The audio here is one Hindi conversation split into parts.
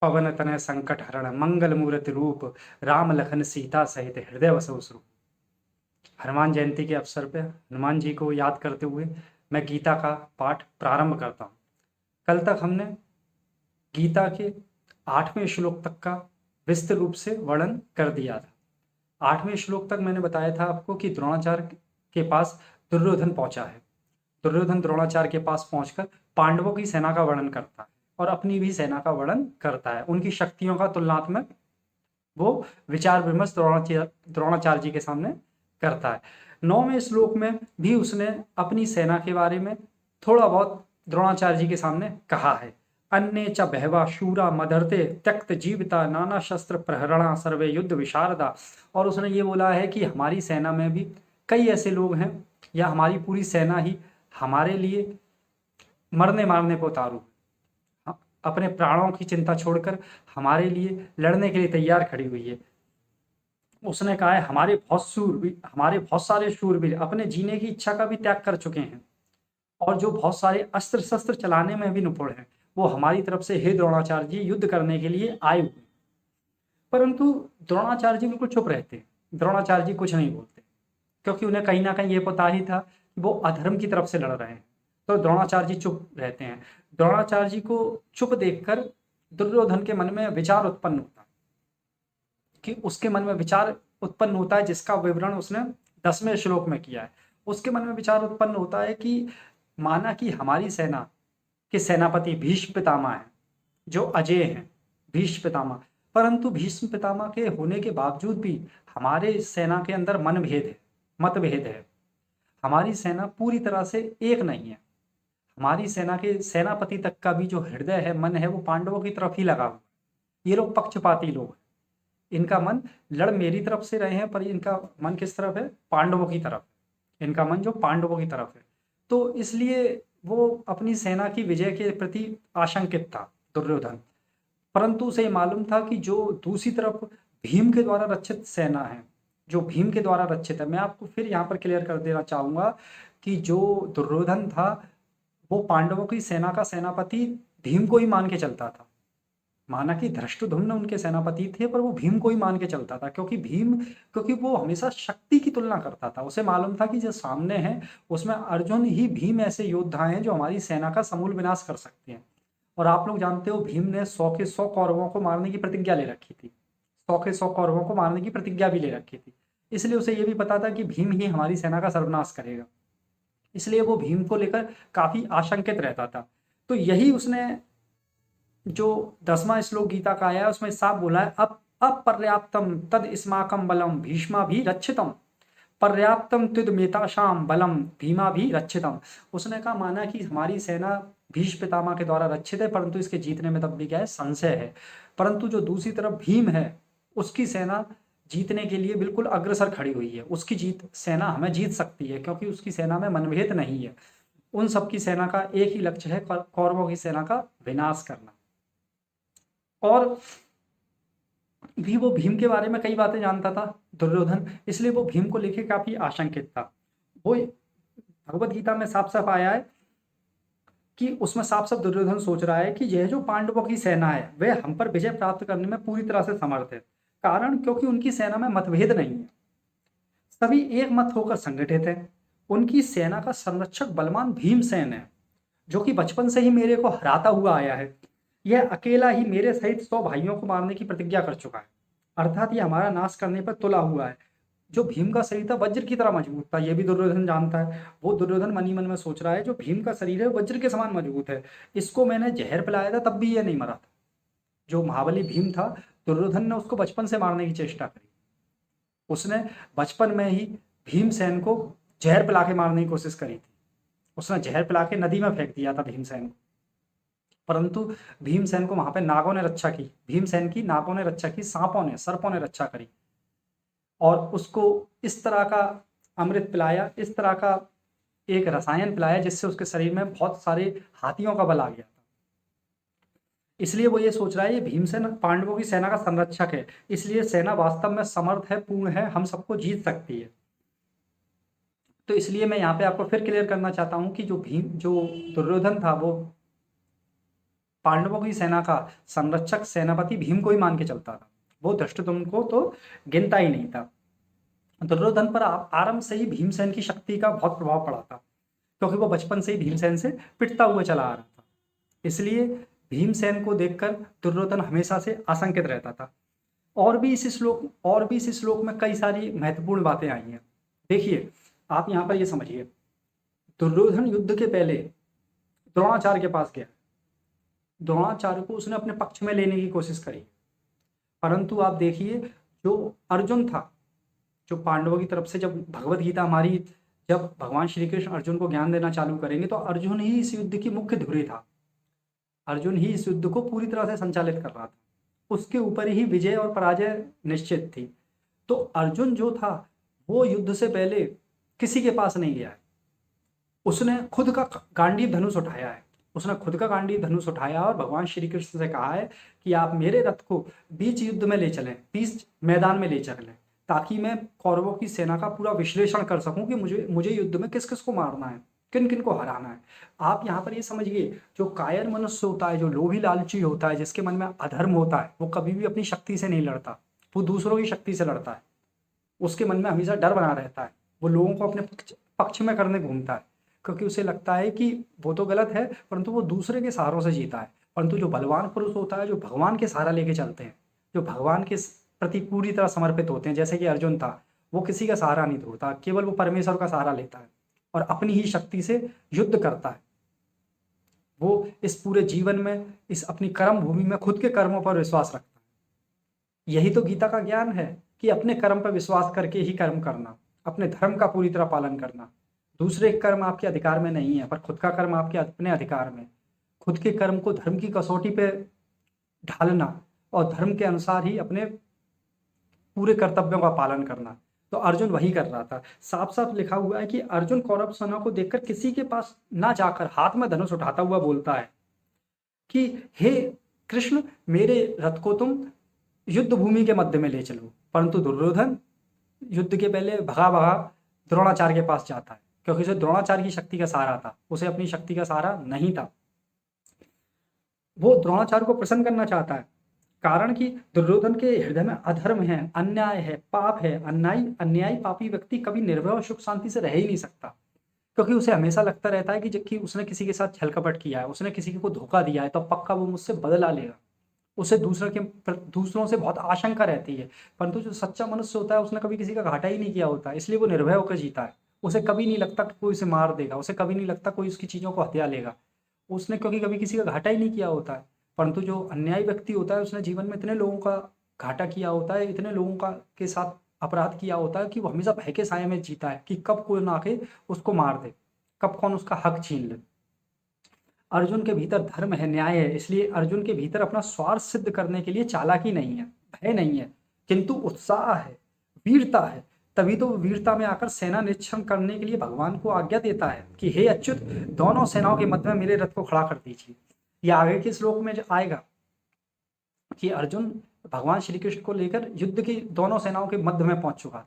पवन तनय संकट हरण मंगल मूर्ति रूप राम लखन सीता सहित हृदय वसु स्वरूप। हनुमान जयंती के अवसर पर हनुमान जी को याद करते हुए मैं गीता का पाठ प्रारंभ करता हूँ। कल तक हमने गीता के 8वें श्लोक तक का विस्तृत रूप से वर्णन कर दिया था। 8वें श्लोक तक मैंने बताया था आपको कि द्रोणाचार्य के पास दुर्योधन पहुंचा है। दुर्योधन द्रोणाचार्य के पास पहुंचकर पांडवों की सेना का वर्णन करता है और अपनी भी सेना का वर्णन करता है। उनकी शक्तियों का तुलनात्मक वो विचार विमर्श द्रोणाचार्य जी के सामने करता है। 9वें श्लोक में भी उसने अपनी सेना के बारे में थोड़ा बहुत द्रोणाचार्य जी के सामने कहा है। अन्य च बहवा शूरा मदरते त्यक्त जीविता नाना शस्त्र प्रहरणा सर्वे युद्ध विशारदा। और उसने ये बोला है कि हमारी सेना में भी कई ऐसे लोग हैं या हमारी पूरी सेना ही हमारे लिए मरने मारने को उतारू, अपने प्राणों की चिंता छोड़कर हमारे लिए लड़ने के लिए तैयार खड़ी हुई है। उसने कहा है हमारे बहुत सारे शूरवीर अपने जीने की इच्छा का भी त्याग कर चुके हैं और जो बहुत सारे अस्त्र शस्त्र चलाने में भी निपुण हैं, वो हमारी तरफ से हे द्रोणाचार्य जी युद्ध करने के लिए आए हुए। परंतु द्रोणाचार्य जी बिल्कुल चुप रहते हैं। द्रोणाचार्य जी कुछ नहीं बोलते क्योंकि उन्हें कहीं ना कहीं ये पता ही था कि वो अधर्म की तरफ से लड़ रहे हैं। तो द्रोणाचार्य जी चुप रहते हैं। द्रोणाचार्य जी को चुप देखकर दुर्योधन के मन में विचार उत्पन्न होता है कि उसके मन में विचार उत्पन्न होता है जिसका विवरण उसने 10वें श्लोक में किया है। उसके मन में विचार उत्पन्न होता है कि माना कि हमारी सेना के सेनापति भीष्म पितामह हैं, जो अजेय हैं, भीष्म पितामह। परंतु भीष्म पितामह के होने के बावजूद भी हमारे सेना के अंदर मतभेद है। हमारी सेना पूरी तरह से एक नहीं है। हमारी सेना के सेनापति तक का भी जो हृदय है, मन है, वो पांडवों की तरफ ही लगा हुआ। ये लोग पक्षपाती लोग हैं। इनका मन लड़ मेरी तरफ से रहे हैं पर इनका मन किस तरफ है? पांडवों की तरफ। इनका मन जो पांडवों की तरफ है, तो इसलिए वो अपनी सेना की विजय के प्रति आशंकित था दुर्योधन। परंतु उसे मालूम था कि जो दूसरी तरफ भीम के द्वारा रक्षित सेना है, जो भीम के द्वारा रक्षित है, मैं आपको फिर यहाँ पर क्लियर कर देना चाहूंगा कि जो दुर्योधन था वो पांडवों की सेना का सेनापति भीम को ही मान के चलता था। माना कि धृष्टद्युम्न उनके सेनापति थे पर वो भीम को ही मान के चलता था क्योंकि वो हमेशा शक्ति की तुलना करता था। उसे मालूम था कि जो सामने है उसमें अर्जुन ही भीम ऐसे योद्धा हैं जो हमारी सेना का समूल विनाश कर सकते हैं। और आप लोग जानते हो भीम ने 100 के 100 कौरवों को मारने की प्रतिज्ञा ले रखी थी। 100 के 100 कौरवों को मारने की प्रतिज्ञा भी ले रखी थी। इसलिए उसे ये भी पता था कि भीम ही हमारी सेना का सर्वनाश करेगा। इसलिए वो भीम को लेकर काफी आशंकित रहता था। तो यही उसने जो 10वां श्लोक गीता का आया है उसमें साफ बोला है, अब अपर्याप्तम तद इस्माकम बलम भीष्मा भी रक्षितम पर्याप्तम तुद मेताशाम बलम भीमा भी रक्षितम। उसने कहा माना कि हमारी सेना भीष्म पितामह के द्वारा रक्षित है परंतु इसके जीतने में तब भी क्या है? संशय है। परंतु जो दूसरी तरफ भीम है उसकी सेना जीतने के लिए बिल्कुल अग्रसर खड़ी हुई है। उसकी सेना हमें जीत सकती है क्योंकि उसकी सेना में मनभेद नहीं है। उन सबकी सेना का एक ही लक्ष्य है, कौरवों की सेना का विनाश करना। और भी वो भीम के बारे में कई बातें जानता था दुर्योधन, इसलिए वो भीम को लेके काफी आशंकित था। वो भगवत गीता में साफ साफ आया है कि उसमें साफ साफ दुर्योधन सोच रहा है कि यह जो पांडवों की सेना है वह हम पर विजय प्राप्त करने में पूरी तरह से समर्थ है। कारण क्योंकि उनकी सेना में मतभेद नहीं है, सभी एक मत होकर संगठित है। उनकी सेना का संरक्षक बलवान भीमसेन है जो कि बचपन से ही मेरे को हराता हुआ आया है। यह अकेला ही मेरे सहित 100 भाइयों को मारने की प्रतिज्ञा कर चुका है, अर्थात ये हमारा नाश करने पर तुला हुआ है। जो भीम का शरीर था वज्र की तरह मजबूत था, यह भी दुर्योधन जानता है। वो दुर्योधन मन ही मन में सोच रहा है जो भीम का शरीर है वज्र के समान मजबूत है, इसको मैंने जहर पिलाया था तब भी ये नहीं मरा था। जो महाबली भीम था, दुर्योधन ने उसको बचपन से मारने की चेष्टा करी। उसने बचपन में ही भीमसेन को जहर पिला के मारने की कोशिश करी थी। उसने जहर पिला के नदी में फेंक दिया था भीमसेन को, परंतु भीमसेन को वहां पे नागों ने रक्षा की। भीमसेन की नागों ने रक्षा की, सर्पों ने रक्षा करी और उसको इस तरह का अमृत पिलाया, इस तरह का एक रसायन पिलाया जिससे उसके शरीर में बहुत सारे हाथियों का बल आ गया था। इसलिए वो ये सोच रहा है ये भीमसेन पांडवों की सेना का संरक्षक है, इसलिए सेना वास्तव में समर्थ है, पूर्ण है, हम सबको जीत सकती है। तो इसलिए मैं यहाँ पे आपको फिर क्लियर करना चाहता हूँ कि जो दुर्योधन था वो पांडवों की सेना का संरक्षक सेनापति भीम को ही मान के चलता था, वो धृष्टद्युम्न को तो गिनता ही नहीं था। दुर्योधन पर आरंभ से ही भीमसेन की शक्ति का बहुत प्रभाव पड़ा था, क्योंकि वो बचपन से ही भीमसेन से पिटता हुआ चला आ रहा था। इसलिए भीमसेन को देखकर दुर्योधन हमेशा से आशंकित रहता था। और भी इस श्लोक में कई सारी महत्वपूर्ण बातें आई हैं। देखिए, आप यहाँ पर ये समझिए, दुर्योधन युद्ध के पहले द्रोणाचार्य के पास गया, द्रोणाचार्य को उसने अपने पक्ष में लेने की कोशिश करी, परंतु आप देखिए जो अर्जुन था, जो पांडवों की तरफ से जब भगवत गीता हमारी, जब भगवान श्री कृष्ण अर्जुन को ज्ञान देना चालू करेंगे तो अर्जुन ही इस युद्ध की मुख्य धुरी था, अर्जुन ही इस युद्ध को पूरी तरह से संचालित कर रहा था, उसके ऊपर ही विजय और पराजय निश्चित थी। तो अर्जुन जो था वो युद्ध से पहले किसी के पास नहीं गया है, उसने खुद का गांडीव धनुष उठाया है, उसने खुद का गांडीव धनुष उठाया और भगवान श्री कृष्ण से कहा है कि आप मेरे रथ को बीच युद्ध में ले चलें, बीच मैदान में ले चलें, ताकि मैं कौरवों की सेना का पूरा विश्लेषण कर सकूं कि मुझे युद्ध में किस किस को मारना है, किन किन को हराना है। आप यहाँ पर ये समझिए, जो कायर मनुष्य होता है, जो लोभी लालची होता है, जिसके मन में अधर्म होता है, वो कभी भी अपनी शक्ति से नहीं लड़ता, वो दूसरों की शक्ति से लड़ता है, उसके मन में हमेशा डर बना रहता है, वो लोगों को अपने पक्ष में करने घूमता है, क्योंकि उसे लगता है कि वो तो गलत है परंतु वो दूसरे के सहारों से जीता है। परंतु जो बलवान पुरुष होता है, जो भगवान के सहारा लेके चलते हैं, जो भगवान के प्रति पूरी तरह समर्पित होते हैं, जैसे कि अर्जुन था, वो किसी का सहारा नहीं होता, केवल वो परमेश्वर का सहारा लेता है और अपनी ही शक्ति से युद्ध करता है। वो इस पूरे जीवन में, इस अपनी कर्म भूमि में खुद के कर्मों पर विश्वास रखता है। यही तो गीता का ज्ञान है कि अपने कर्म पर विश्वास करके ही कर्म करना, अपने धर्म का पूरी तरह पालन करना। दूसरे के कर्म आपके अधिकार में नहीं है, पर खुद का कर्म आपके अपने अधिकार में। खुद के कर्म को धर्म की कसौटी पे ढालना और धर्म के अनुसार ही अपने पूरे कर्तव्यों का पालन करना। तो अर्जुन वही कर रहा था। साफ साफ लिखा हुआ है कि अर्जुन कौरव सेना को देखकर किसी के पास ना जाकर हाथ में धनुष उठाता हुआ बोलता है कि हे कृष्ण, मेरे रथ को तुम युद्ध भूमि के मध्य में ले चलो। परंतु दुर्योधन युद्ध के पहले भगा भगा द्रोणाचार्य के पास जाता है, क्योंकि उसे द्रोणाचार्य की शक्ति का सहारा था, उसे अपनी शक्ति का सहारा नहीं था। वो द्रोणाचार्य को प्रसन्न करना चाहता है, कारण कि दुर्योधन के हृदय में अधर्म है, अन्याय है, पाप है। अन्यायी पापी व्यक्ति कभी निर्भय और सुख शांति से रह ही नहीं सकता, क्योंकि उसे हमेशा लगता रहता है कि जबकि उसने किसी के साथ छल कपट किया है, उसने किसी को धोखा दिया है, तो पक्का वो मुझसे बदला लेगा। उसे दूसरों से बहुत आशंका रहती है। परंतु जो सच्चा मनुष्य होता है, उसने कभी किसी का घाटा ही नहीं किया होता, इसलिए वो निर्भय होकर जीता है। उसे कभी नहीं लगता कि कोई उसे मार देगा, उसे कभी नहीं लगता कोई उसकी चीज़ों को हत्या लेगा, उसने क्योंकि कभी किसी का घाटा ही नहीं किया होता है। परंतु जो अन्यायी व्यक्ति होता है, उसने जीवन में इतने लोगों का घाटा किया होता है, इतने लोगों का के साथ अपराध किया होता है कि वो हमेशा भय के साए में जीता है कि कब कोई ना आके उसको मार दे, कब कौन उसका हक छीन ले। अर्जुन के भीतर धर्म है, न्याय है, इसलिए अर्जुन के भीतर अपना स्वार्थ सिद्ध करने के लिए चालाकी नहीं है, भय नहीं है, किंतु उत्साह है, वीरता है। तभी तो वीरता में आकर सेना निरीक्षण करने के लिए भगवान को आज्ञा देता है कि हे अच्युत, दोनों सेनाओं के मध्य में मेरे रथ को खड़ा कर दीजिए। ये आगे के श्लोक में आएगा कि अर्जुन भगवान श्री कृष्ण को लेकर युद्ध की दोनों सेनाओं के मध्य में पहुंच चुका था,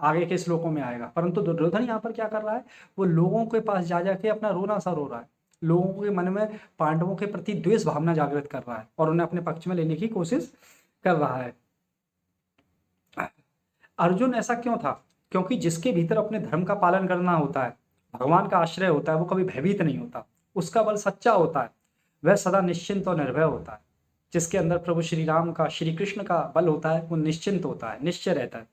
आगे के श्लोकों में आएगा। परंतु दुर्योधन यहाँ पर क्या कर रहा है, वो लोगों के पास जा जाके अपना रोना सा रो रहा है, लोगों के मन में पांडवों के प्रति द्वेष भावना जागृत कर रहा है और उन्हें अपने पक्ष में लेने की कोशिश कर रहा है। अर्जुन ऐसा क्यों था? क्योंकि जिसके भीतर अपने धर्म का पालन करना होता है, भगवान का आश्रय होता है, वो कभी भयभीत नहीं होता, उसका बल सच्चा होता है, वह सदा निश्चिंत और निर्भय होता है। जिसके अंदर प्रभु श्री राम का, श्री कृष्ण का बल होता है, वो निश्चिंत होता है, निश्चय रहता है।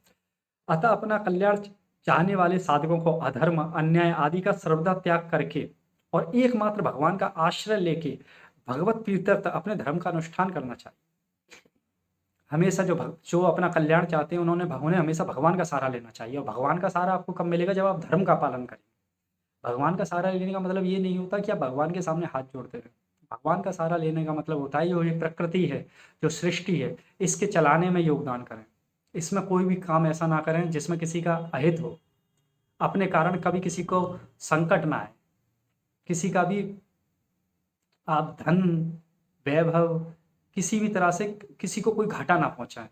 अतः अपना कल्याण चाहने वाले साधकों को अधर्म, अन्याय आदि का सर्वदा त्याग करके और एकमात्र भगवान का आश्रय लेके भगवत प्रीत्यर्थ अपने धर्म का अनुष्ठान करना चाहिए। हमेशा जो अपना कल्याण चाहते हैं, उन्होंने हमेशा भगवान का सहारा लेना चाहिए। और भगवान का सहारा आपको कब मिलेगा? जब आप धर्म का पालन करें। भगवान का सहारा लेने का मतलब ये नहीं होता कि आप भगवान के सामने हाथ जोड़ते रहे। भगवान का सहारा लेने का मतलब होता है जो ये प्रकृति है, जो सृष्टि है, इसके चलाने में योगदान करें। इसमें कोई भी काम ऐसा ना करें जिसमें किसी का अहित हो, अपने कारण कभी किसी को संकट ना आए, किसी का भी आप धन, वैभव, किसी भी तरह से किसी को कोई घाटा ना पहुंचाए।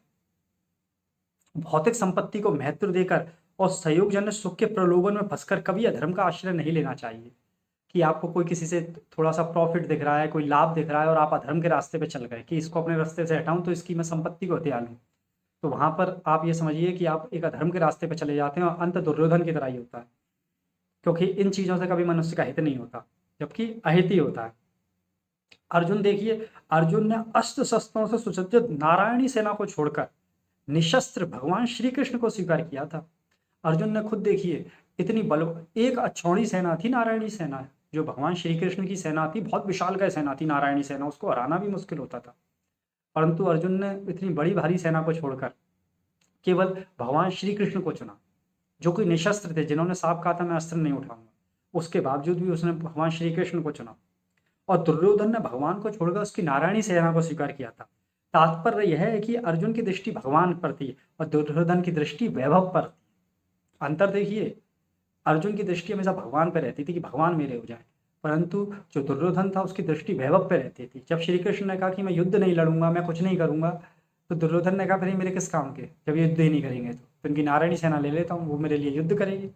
भौतिक संपत्ति को महत्व देकर और सहयोगजन्य सुख के प्रलोभन में फंसकर कभी अधर्म का आश्रय नहीं लेना चाहिए, कि आपको कोई किसी से थोड़ा सा प्रॉफिट दिख रहा है, कोई लाभ दिख रहा है और आप अधर्म के रास्ते पे चल गए कि इसको अपने रास्ते से हटाऊं तो इसकी मैं संपत्ति को हथिया लूं, तो वहां पर आप ये समझिए कि आप एक अधर्म के रास्ते पे चले जाते हैं और अंत दुर्योधन की तरह ही होता है, क्योंकि इन चीजों से कभी मनुष्य का हित नहीं होता, जबकि अहित ही होता है। अर्जुन देखिए, अर्जुन ने अस्त्र शस्त्रों से सुसज्जित नारायणी सेना को छोड़कर निशस्त्र भगवान श्री कृष्ण को स्वीकार किया था। अर्जुन ने खुद देखिए इतनी बल, एक अक्षौणी सेना थी नारायणी सेना, जो भगवान श्री कृष्ण की सेना थी, बहुत विशालकाय सेना थी नारायणी सेना, उसको हराना भी मुश्किल होता था। परंतु अर्जुन ने इतनी बड़ी भारी सेना को छोड़कर केवल भगवान श्री कृष्ण को चुना, जो कोई निशस्त्र थे, जिन्होंने साफ कहा था मैं अस्त्र नहीं उठाऊंगा, उसके बावजूद भी उसने भगवान श्री कृष्ण को चुना। और दुर्योधन ने भगवान को छोड़कर उसकी नारायणी सेना को स्वीकार किया था। तात्पर्य यह है कि अर्जुन की दृष्टि भगवान पर थी और दुर्योधन की दृष्टि वैभव पर थी। अंतर देखिए, अर्जुन की दृष्टि हमेशा भगवान पर रहती थी कि भगवान मेरे हो जाए, परंतु जो दुर्योधन था उसकी दृष्टि वैभव पर रहती थी। जब श्री कृष्ण ने कहा कि मैं युद्ध नहीं लड़ूंगा, मैं कुछ नहीं करूंगा, तो दुर्योधन ने कहा फिर ये मेरे किस काम के, जब ये युद्ध ही नहीं करेंगे तो इनकी नारायणी सेना ले लेता हूँ, वो मेरे लिए युद्ध करेगी।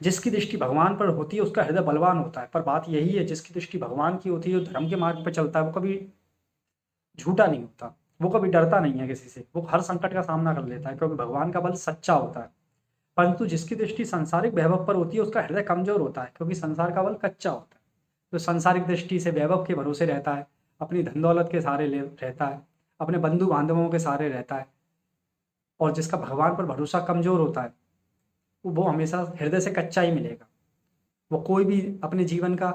जिसकी दृष्टि भगवान पर होती है उसका हृदय बलवान होता है, पर बात यही है जिसकी दृष्टि भगवान की होती है, जो धर्म के मार्ग पर चलता है, वो कभी झूठा नहीं होता, वो कभी डरता नहीं है किसी से, वो हर संकट का सामना कर लेता है, क्योंकि भगवान का बल सच्चा होता है। परंतु जिसकी दृष्टि सांसारिक वैभव पर होती है उसका हृदय कमजोर होता है, क्योंकि संसार का बल कच्चा होता है। तो सांसारिक दृष्टि से वैभव के भरोसे रहता है, अपनी धन दौलत के सहारे रहता है, अपने बंधु बांधवों के सहारे रहता है, और जिसका भगवान पर भरोसा कमजोर होता है वो हमेशा हृदय से कच्चा ही मिलेगा। वो कोई भी अपने जीवन का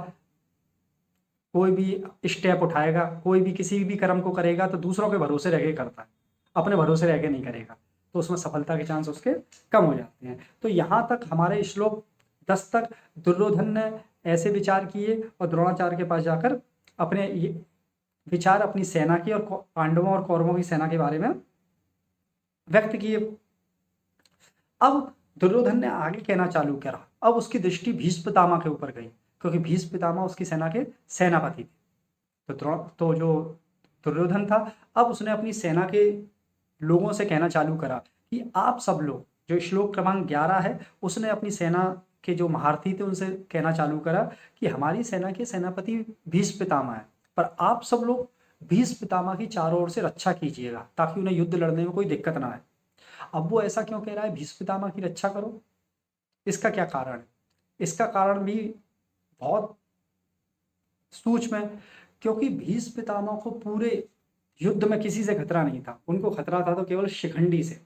कोई भी स्टेप उठाएगा, कोई भी किसी भी कर्म को करेगा तो दूसरों के भरोसे रह के करता है, अपने भरोसे रह के नहीं करेगा, तो उसमें सफलता के चांस उसके कम हो जाते हैं। तो यहाँ तक हमारे श्लोक 10 तक दुर्योधन ने ऐसे विचार किए और द्रोणाचार्य के पास जाकर अपने ये विचार अपनी सेना की और पांडवों और कौरवों की सेना के बारे में व्यक्त किए। अब दुर्योधन ने आगे कहना चालू करा, अब उसकी दृष्टि भीष्म पितामह के ऊपर गई, क्योंकि भीष्म पितामह उसकी सेना के सेनापति थे। तो जो दुर्योधन था, अब उसने अपनी सेना के लोगों से कहना चालू करा कि आप सब लोग, जो श्लोक क्रमांक 11 है, उसने अपनी सेना के जो महारथी थे उनसे कहना चालू करा कि हमारी सेना के सेनापति भीष्म पितामह है, पर आप सब लोग भीष्म पितामह की चारों ओर से रक्षा कीजिएगा ताकि उन्हें युद्ध लड़ने में कोई दिक्कत ना आए। अब वो ऐसा क्यों कह रहा है भीष्म पितामह की रक्षा करो, इसका क्या कारण है? इसका कारण भी बहुत सूक्ष्म है, क्योंकि भीष्म पितामह को पूरे युद्ध में किसी से खतरा नहीं था, उनको खतरा था तो केवल शिखंडी से।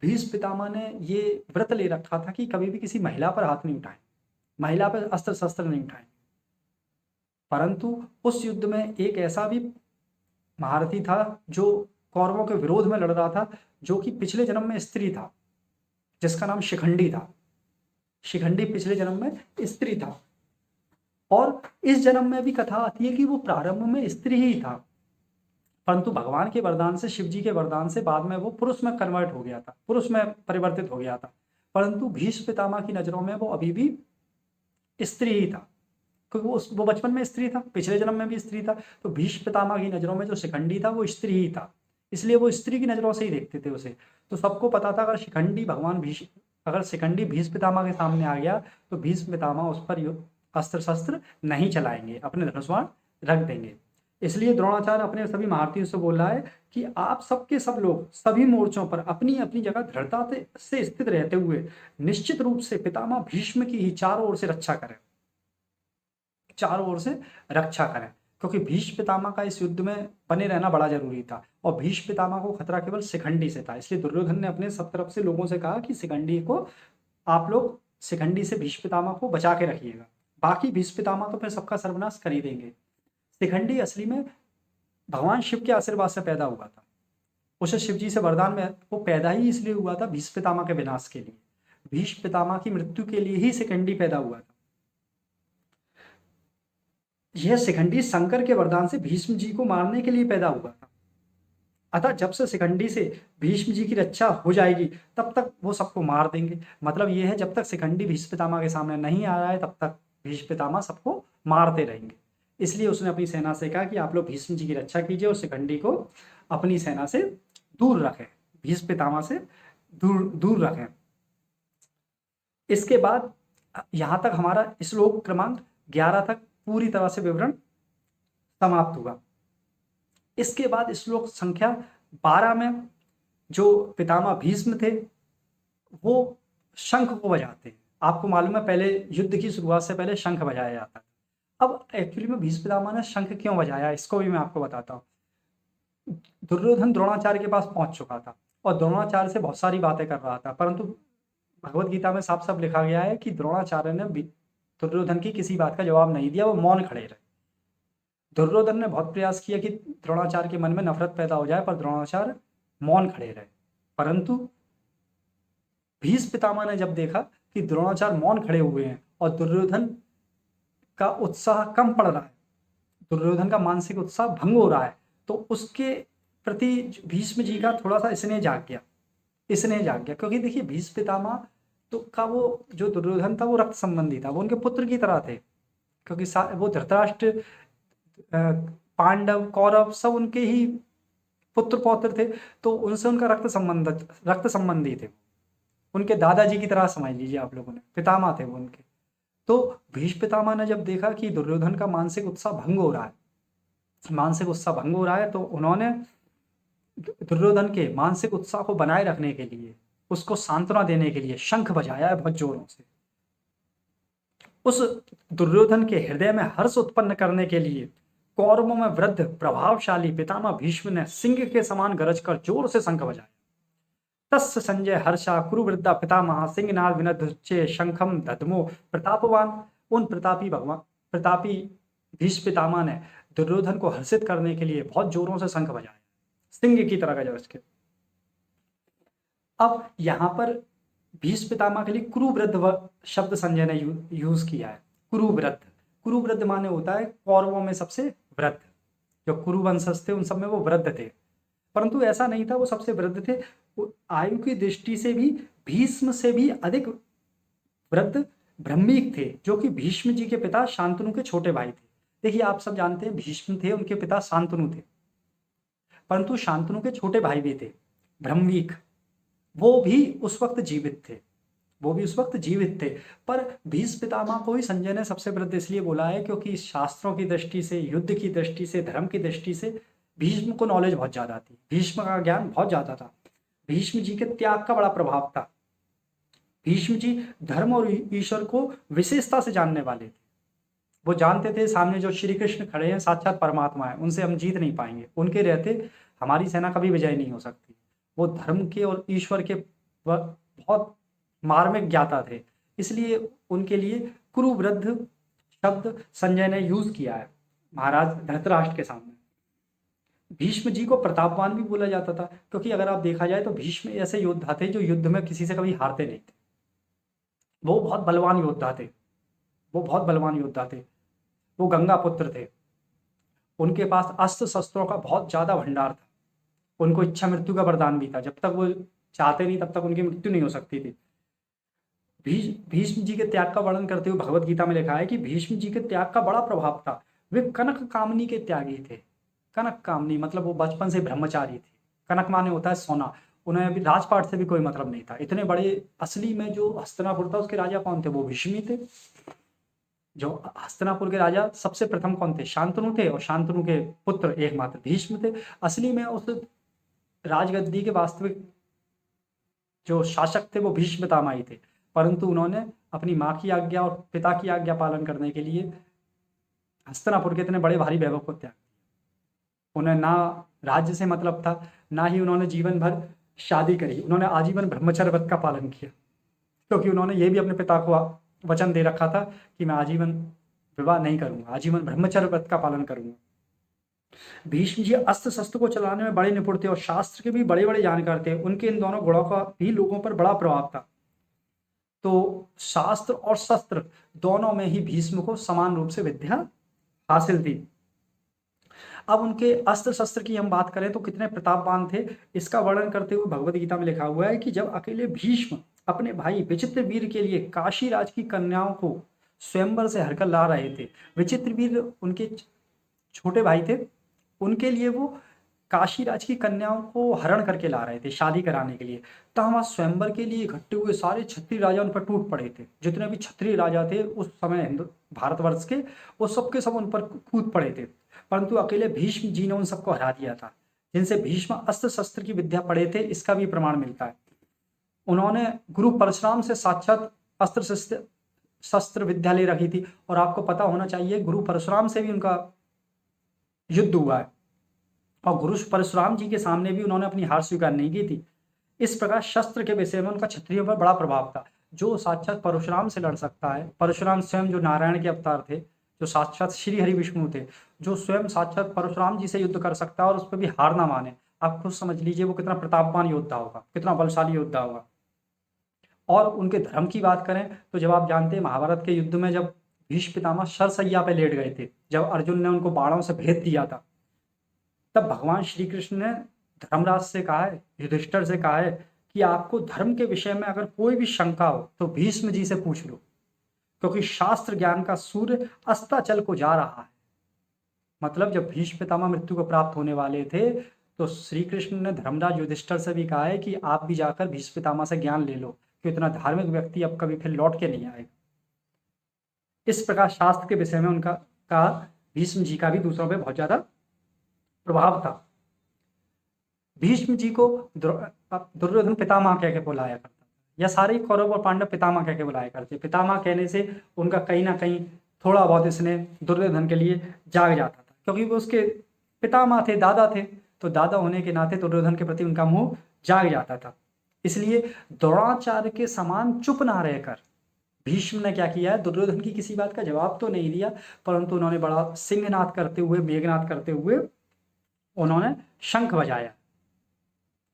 भीष्म पितामह ने ये व्रत ले रखा था कि कभी भी किसी महिला पर हाथ नहीं उठाए, महिला पर अस्त्र शस्त्र नहीं उठाए। परंतु उस युद्ध में एक ऐसा भी महारथी था जो कौरवों के विरोध में लड़ रहा था, जो कि पिछले जन्म में स्त्री था, जिसका नाम शिखंडी था। शिखंडी पिछले जन्म में स्त्री था, और इस जन्म में भी कथा आती है कि वो प्रारंभ में स्त्री ही था, परंतु भगवान के वरदान से, शिव जी के वरदान से बाद में वो पुरुष में कन्वर्ट हो गया था, पुरुष में परिवर्तित हो गया था। परंतु भीष्म पितामह की नजरों में वो अभी भी स्त्री ही था, क्योंकि वो बचपन में स्त्री था, पिछले जन्म में भी स्त्री था। तो भीष्म पितामह की नजरों में जो शिखंडी था वो स्त्री ही था, इसलिए वो स्त्री की नजरों से ही देखते थे उसे। तो सबको पता था अगर शिखंडी भीष्म पितामह के सामने आ गया तो भीष्म पितामह उस पर अस्त्र शस्त्र नहीं चलाएंगे, अपने धनुष बाण रख देंगे। इसलिए द्रोणाचार्य अपने सभी महारथियों से बोल रहा है कि आप सबके सब लोग सभी मोर्चों पर अपनी अपनी जगह दृढ़ता से स्थित रहते हुए निश्चित रूप से पितामह भीष्म की ही चारों ओर से रक्षा करें, चारों ओर से रक्षा करें, क्योंकि भीष्म पितामह का इस युद्ध में बने रहना बड़ा जरूरी था, और भीष्म पितामह को खतरा केवल शिखंडी से था। इसलिए दुर्योधन ने अपने सब तरफ से लोगों से कहा कि शिखंडी को आप लोग, शिखंडी से भीष्म पितामह को बचा के रखिएगा, बाकी भीष्म पितामह तो फिर सबका सर्वनाश कर ही देंगे। शिखंडी असली में भगवान शिव के आशीर्वाद से पैदा हुआ था, उसे शिव जी से वरदान में वो पैदा ही इसलिए हुआ था भीष्म पितामह के विनाश के लिए, भीष्म पितामह की मृत्यु के लिए ही शिखंडी पैदा हुआ था। यह शिखंडी शंकर के वरदान से भीष्म जी को मारने के लिए पैदा हुआ था। अतः जब से शिखंडी से भीष्म जी की रक्षा हो जाएगी तब तक वो सबको मार देंगे। मतलब ये है, जब तक शिखंडी भीष्म पितामह के सामने नहीं आ रहा है तब तक भीष्म पितामह सबको मारते रहेंगे। इसलिए उसने अपनी सेना से कहा कि आप लोग भीष्म जी की रक्षा कीजिए और शिखंडी को अपनी सेना से दूर रखें, भीष्म पितामह से दूर रखें। इसके बाद यहाँ तक हमारा श्लोक क्रमांक 11 तक पूरी तरह से विवरण समाप्त हुआ। इसके बाद श्लोक संख्या 12 में जो पितामह भीष्म थे वो शंख को बजाते हैं। आपको मालूम है पहले युद्ध की शुरुआत से पहले शंख बजाया जाता है। अब एक्चुअली में भीष्म पितामह ने शंख क्यों बजाया इसको भी मैं आपको बताता हूँ। दुर्योधन द्रोणाचार्य के पास पहुंच चुका था और द्रोणाचार्य से बहुत सारी बातें कर रहा था, परंतु भगवत गीता में साफ साफ लिखा गया है कि द्रोणाचार्य ने दुर्योधन की किसी बात का जवाब नहीं दिया, वो मौन खड़े रहे। दुर्योधन ने बहुत प्रयास किया कि द्रोणाचार्य के मन में नफरत पैदा हो जाए, पर द्रोणाचार्य मौन खड़े रहे। परंतु भीष्म पितामह ने जब देखा कि द्रोणाचार्य मौन खड़े हुए हैं और दुर्योधन का उत्साह कम पड़ रहा है, दुर्योधन का मानसिक उत्साह भंग हो रहा है, तो उसके प्रति भीष्म जी का थोड़ा सा स्नेह जाग गया, क्योंकि देखिए भीष्म पितामह तो का वो जो दुर्योधन था वो रक्त संबंधी था, वो उनके पुत्र की तरह थे, क्योंकि वो धृतराष्ट्र, पांडव, कौरव सब उनके ही पुत्र पौत्र थे, तो उनसे उनका रक्त संबंधी थे, उनके दादाजी की तरह समझ लीजिए आप लोगों ने, पितामह थे वो उनके। तो भीष्म पितामह ने जब देखा कि दुर्योधन का मानसिक उत्साह भंग हो रहा है, तो उन्होंने दुर्योधन के मानसिक उत्साह को बनाए रखने के लिए, उसको सांत्वना देने के लिए शंख बजाया है बहुत जोरों से। उस दुर्योधन के हृदय में हर्ष उत्पन्न करने के लिए कौरवों में वृद्ध प्रभावशाली पितामह भीष्म ने सिंह के समान गरज कर जोर से शंख बजाया। तस् संजय हर्षा कुरुवृद्धा पितामह सिंहनाद विनदुच्चे शंखम दधमो प्रतापवान। उन प्रतापी भीष्म पितामह ने दुर्योधन को हर्षित करने के लिए बहुत जोरों से शंख बजाया, सिंह की तरह गरज के। अब यहाँ पर भीष्म पितामह के लिए कुरुवृद्ध शब्द संजय ने यूज किया है। कुरुवृद्ध माने होता है कौरवों में सबसे वृद्ध, जो कुरुवंशज थे उन सब में वो वृद्ध थे, परंतु ऐसा नहीं था वो सबसे वृद्ध थे, आयु की दृष्टि से भी भीष्म से भी अधिक वृद्ध ब्रह्मीक थे, जो कि भीष्म जी के पिता शांतनु के छोटे भाई थे। देखिए आप सब जानते हैं भीष्म थे, उनके पिता शांतनु थे, परंतु शांतनु के छोटे भाई भी थे ब्रह्मीक, वो भी उस वक्त जीवित थे। पर भीष्म पितामह को ही संजय ने सबसे वृद्ध इसलिए बोला है क्योंकि शास्त्रों की दृष्टि से, युद्ध की दृष्टि से, धर्म की दृष्टि से भीष्म को नॉलेज बहुत ज्यादा थी, भीष्म का ज्ञान बहुत ज्यादा था, भीष्म जी के त्याग का बड़ा प्रभाव था, भीष्म जी धर्म और ईश्वर को विशेषता से जानने वाले थे। वो जानते थे सामने जो श्री कृष्ण खड़े हैं साक्षात परमात्मा है, उनसे हम जीत नहीं पाएंगे, उनके रहते हमारी सेना कभी विजय नहीं हो सकती। वो धर्म के और ईश्वर के बहुत मार्मिक ज्ञाता थे, इसलिए उनके लिए कुरुवृद्ध शब्द संजय ने यूज किया है महाराज धृतराष्ट्र के सामने। भीष्म जी को प्रतापवान भी बोला जाता था, क्योंकि अगर आप देखा जाए तो भीष्म ऐसे योद्धा थे जो युद्ध में किसी से कभी हारते नहीं थे, वो बहुत बलवान योद्धा थे, वो गंगा पुत्र थे, उनके पास अस्त्र शस्त्रों का बहुत ज्यादा भंडार था, उनको इच्छा मृत्यु का वरदान भी था, जब तक वो चाहते नहीं तब तक उनकी मृत्यु नहीं हो सकती थी। भीष्म जी के त्याग का वर्णन करते हुए भगवत गीता में लिखा है कि भीष्म जी के त्याग का बड़ा प्रभाव था, वे कनक कामनी के त्यागी थे। कनक कामनी मतलब वो बचपन से ब्रह्मचारी थे, कनक माने होता है सोना, उन्हें अभी राजपाट से भी कोई मतलब नहीं था, इतने बड़े, असली में जो हस्तिनापुर था उसके राजा कौन थे, वो भीष्म ही थे। जो हस्तिनापुर के राजा सबसे प्रथम कौन थे, शांतनु थे, और शांतनु के पुत्र एकमात्र भीष्म थे। असली में उस राजगद्दी के वास्तविक जो शासक थे वो भीष्म पितामह ही थे, परंतु उन्होंने अपनी माँ की आज्ञा और पिता की आज्ञा पालन करने के लिए हस्तिनापुर के इतने बड़े भारी वैभव को त्याग, उन्हें ना राज्य से मतलब था, ना ही उन्होंने जीवन भर शादी करी, उन्होंने आजीवन ब्रह्मचर्य व्रत का पालन किया, क्योंकि उन्होंने ये भी अपने पिता को वचन दे रखा था कि मैं आजीवन विवाह नहीं करूंगा, आजीवन ब्रह्मचर्य व्रत का पालन करूंगा। भीष्म जी अस्त्र शस्त्र को चलाने में बड़े निपुण थे और शास्त्र के भी बड़े बड़े जानकार थे, उनके इन दोनों गुणों का भी लोगों पर बड़ा प्रभाव था। तो शास्त्र और शस्त्र दोनों में ही भीष्म को समान रूप से विद्या हासिल थी। अब उनके अस्त्र शस्त्र की हम बात करें तो कितने प्रतापवान थे, इसका वर्णन करते हुए भगवत गीता में लिखा हुआ है कि जब अकेले भीष्म अपने भाई विचित्र वीर के लिए काशी राज की कन्याओं को स्वयंवर से हरकर ला रहे थे, विचित्र वीर उनके छोटे भाई थे, उनके लिए वो काशीराज की कन्याओं को हरण करके ला रहे थे शादी कराने के लिए। तब वहाँ स्वयंवर के लिए इकट्ठे हुए सारे क्षत्रिय राजा उन पर टूट पड़े थे। जितने भी क्षत्रिय राजा थे उस समय हिंदू भारतवर्ष के, वो सबके सब उन पर कूद पड़े थे। परंतु अकेले भीष्म जी ने उन सबको हरा दिया था, जिनसे भीष्म अस्त्र शस्त्र की विद्या पढ़े थे। इसका भी प्रमाण मिलता है। उन्होंने गुरु परशुराम से साक्षात अस्त्र शस्त्र विद्या ले रखी थी। और आपको पता होना चाहिए गुरु परशुराम से भी उनका युद्ध हुआ है, और गुरु परशुराम जी के सामने भी उन्होंने अपनी हार स्वीकार नहीं की थी। इस प्रकार शस्त्र के विषय में उनका क्षत्रियों पर बड़ा प्रभाव था। जो साक्षात परशुराम से लड़ सकता है, परशुराम स्वयं जो नारायण के अवतार थे, जो साक्षात श्री हरि विष्णु थे, जो स्वयं साक्षात परशुराम जी से युद्ध कर सकता है और उस पर भी हार ना माने, आप खुद समझ लीजिए वो कितना प्रतापवान योद्धा होगा, कितना बलशाली योद्धा होगा। और उनके धर्म की बात करें तो जब आप जानते हैं महाभारत के युद्ध में जब भीष्म पितामह शरशैया पे लेट गए थे, जब अर्जुन ने उनको बाणों से भेद दिया था, तब भगवान श्री कृष्ण ने धर्मराज से कहा है, युधिष्ठिर से कहा है कि आपको धर्म के विषय में अगर कोई भी शंका हो तो भीष्म जी से पूछ लो, क्योंकि शास्त्र ज्ञान का सूर्य अस्ताचल को जा रहा है। मतलब जब भीष्म पितामह मृत्यु को प्राप्त होने वाले थे तो श्री कृष्ण ने धर्मराज युधिष्ठिर से भी कहा है कि आप भी जाकर भीष्म पितामह से ज्ञान ले लो, कि इतना धार्मिक व्यक्ति अब कभी फिर लौट के नहीं आएगा। इस प्रकार शास्त्र के विषय में उनका का भीष्म जी का भी दूसरों पे बहुत ज्यादा प्रभाव था। भीष्म जी को दुर्योधन पितामह कह के बुलाया करता था, या सारे कौरव और पांडव पितामह कह के बुलाया करते। पितामह कहने से उनका कहीं ना कहीं थोड़ा बहुत इसने दुर्योधन के लिए जाग जाता था, क्योंकि वो उसके पितामह थे, दादा थे, तो दादा होने के नाते दुर्योधन के प्रति उनका मुंह जाग जाता था। इसलिए द्रोणाचार्य के समान चुप ना रहकर भीष्म ने क्या किया है, दुर्योधन की किसी बात का जवाब तो नहीं दिया, परंतु उन्होंने बड़ा सिंहनाद करते हुए, मेघनाद करते हुए उन्होंने शंख बजाया,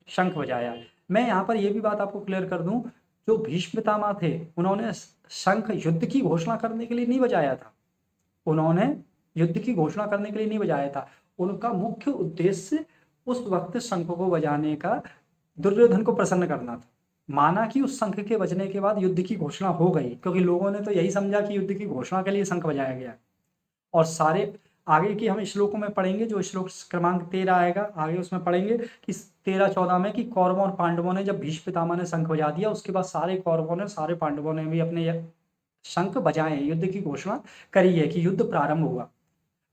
शंख बजाया। मैं यहाँ पर यह भी बात आपको क्लियर कर दूं, जो भीष्म पितामह थे उन्होंने शंख युद्ध की घोषणा करने के लिए नहीं बजाया था, उन्होंने युद्ध की घोषणा करने के लिए नहीं बजाया था। उनका मुख्य उद्देश्य उस वक्त शंख को बजाने का दुर्योधन को प्रसन्न करना था। माना कि उस शंख के बजने के बाद युद्ध की घोषणा हो गई, क्योंकि लोगों ने तो यही समझा कि युद्ध की घोषणा के लिए शंख बजाया गया। और सारे आगे की हम श्लोकों में पढ़ेंगे, जो श्लोक क्रमांक 13 आएगा आगे, उसमें पढ़ेंगे कि 13-14 में कि कौरवों और पांडवों ने जब भीष्म पितामह ने शंख बजा दिया, उसके बाद सारे कौरवों ने, सारे पांडवों ने भी अपने शंख बजाए, युद्ध की घोषणा करी है कि युद्ध प्रारंभ हुआ।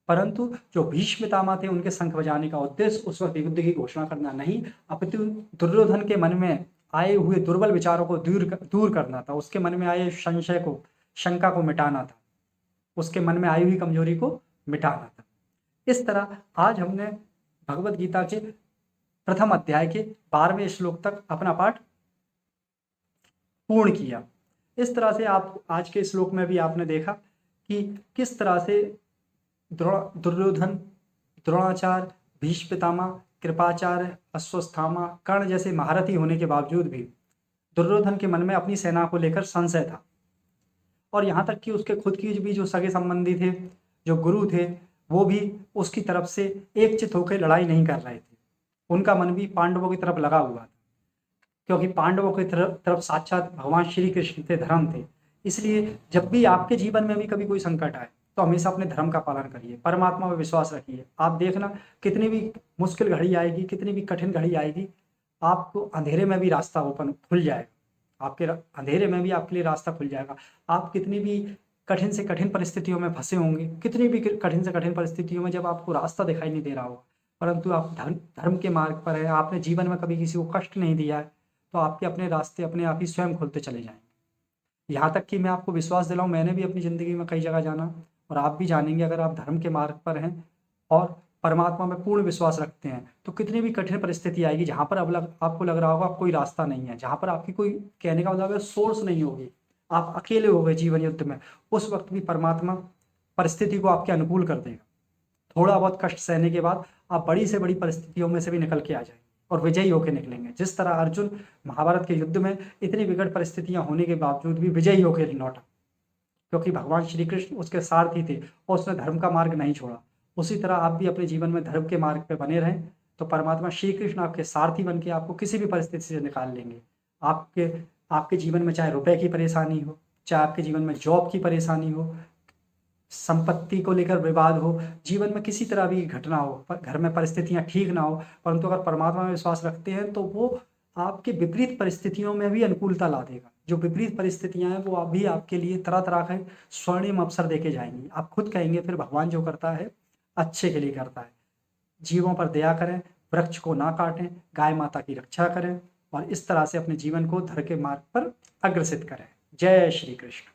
परंतु जो भीष्म पितामह थे उनके शंख बजाने का उद्देश्य उस वक्त युद्ध की घोषणा करना नहीं, अपितु दुर्योधन के मन में आए हुए दुर्बल विचारों को दूर करना था, उसके मन में आए संशय को, शंका को मिटाना था, उसके मन में आई हुई कमजोरी को मिटाना था। इस तरह आज हमने भगवत गीता के प्रथम अध्याय के 12वें श्लोक तक अपना पाठ पूर्ण किया। इस तरह से आप आज के श्लोक में भी आपने देखा कि किस तरह से दुर्योधन, द्रोणाचार्य, भीष्म पितामह, कृपाचार्य, अश्वत्थामा, कर्ण जैसे महारथी होने के बावजूद भी दुर्योधन के मन में अपनी सेना को लेकर संशय था। और यहाँ तक कि उसके खुद की भी जो सगे संबंधी थे, जो गुरु थे, वो भी उसकी तरफ से एकचित होकर लड़ाई नहीं कर रहे थे। उनका मन भी पांडवों की तरफ लगा हुआ था, क्योंकि पांडवों की तरफ साक्षात भगवान श्री कृष्ण थे, धर्म थे। इसलिए जब भी आपके जीवन में भी कभी कोई संकट आए तो हमेशा अपने धर्म का पालन करिए, परमात्मा में विश्वास रखिए। आप देखना कितनी भी मुश्किल घड़ी आएगी, कितनी भी कठिन घड़ी आएगी, आपको अंधेरे में भी रास्ता ओपन खुल जाएगा, आपके अंधेरे में भी आपके लिए रास्ता खुल जाएगा। आप कितनी भी कठिन से कठिन परिस्थितियों में फंसे होंगे, कितनी भी कठिन से कठिन परिस्थितियों में जब आपको रास्ता दिखाई नहीं दे रहा होगा, परंतु आप धर्म के मार्ग पर है, आपने जीवन में कभी किसी को कष्ट नहीं दिया है, तो आपके अपने रास्ते अपने आप ही स्वयं खुलते चले जाएंगे। यहाँ तक कि मैं आपको विश्वास दिलाऊं, मैंने भी अपनी ज़िंदगी में कई जगह जाना, और आप भी जानेंगे। अगर आप धर्म के मार्ग पर हैं और परमात्मा में पूर्ण विश्वास रखते हैं, तो कितनी भी कठिन परिस्थिति आएगी, जहाँ पर अब आपको लग रहा होगा कोई रास्ता नहीं है, जहाँ पर आपकी कोई, कहने का मतलब सोर्स नहीं होगी, आप अकेले हो गए जीवन युद्ध में, उस वक्त भी परमात्मा परिस्थिति को आपके अनुकूल कर देगा। थोड़ा बहुत कष्ट सहने के बाद आप बड़ी से बड़ी परिस्थितियों में से भी निकल के आ जाएंगे और विजयी होकर निकलेंगे। जिस तरह अर्जुन महाभारत के युद्ध में इतनी विकट परिस्थितियां होने के बावजूद भी विजयी होकर लौटा, क्योंकि भगवान श्री कृष्ण उसके सारथी थे और उसने धर्म का मार्ग नहीं छोड़ा। उसी तरह आप भी अपने जीवन में धर्म के मार्ग पे बने रहें, तो परमात्मा श्री कृष्ण आपके सारथी बन के आपको किसी भी परिस्थिति से निकाल लेंगे। आपके जीवन में चाहे रुपए की परेशानी हो, चाहे आपके जीवन में जॉब की परेशानी हो, संपत्ति को लेकर विवाद हो, जीवन में किसी तरह भी घटना हो, घर में परिस्थितियां ठीक ना हो, परंतु अगर परमात्मा में विश्वास रखते हैं तो वो आपके विपरीत परिस्थितियों में भी अनुकूलता ला देगा। जो विपरीत परिस्थितियां हैं वो अभी आपके लिए तरह तरह के स्वर्णिम अवसर देके जाएंगी। आप खुद कहेंगे फिर भगवान जो करता है अच्छे के लिए करता है। जीवों पर दया करें, वृक्ष को ना काटें, गाय माता की रक्षा करें और इस तरह से अपने जीवन को धर्म के मार्ग पर अग्रसित करें। जय श्री कृष्ण।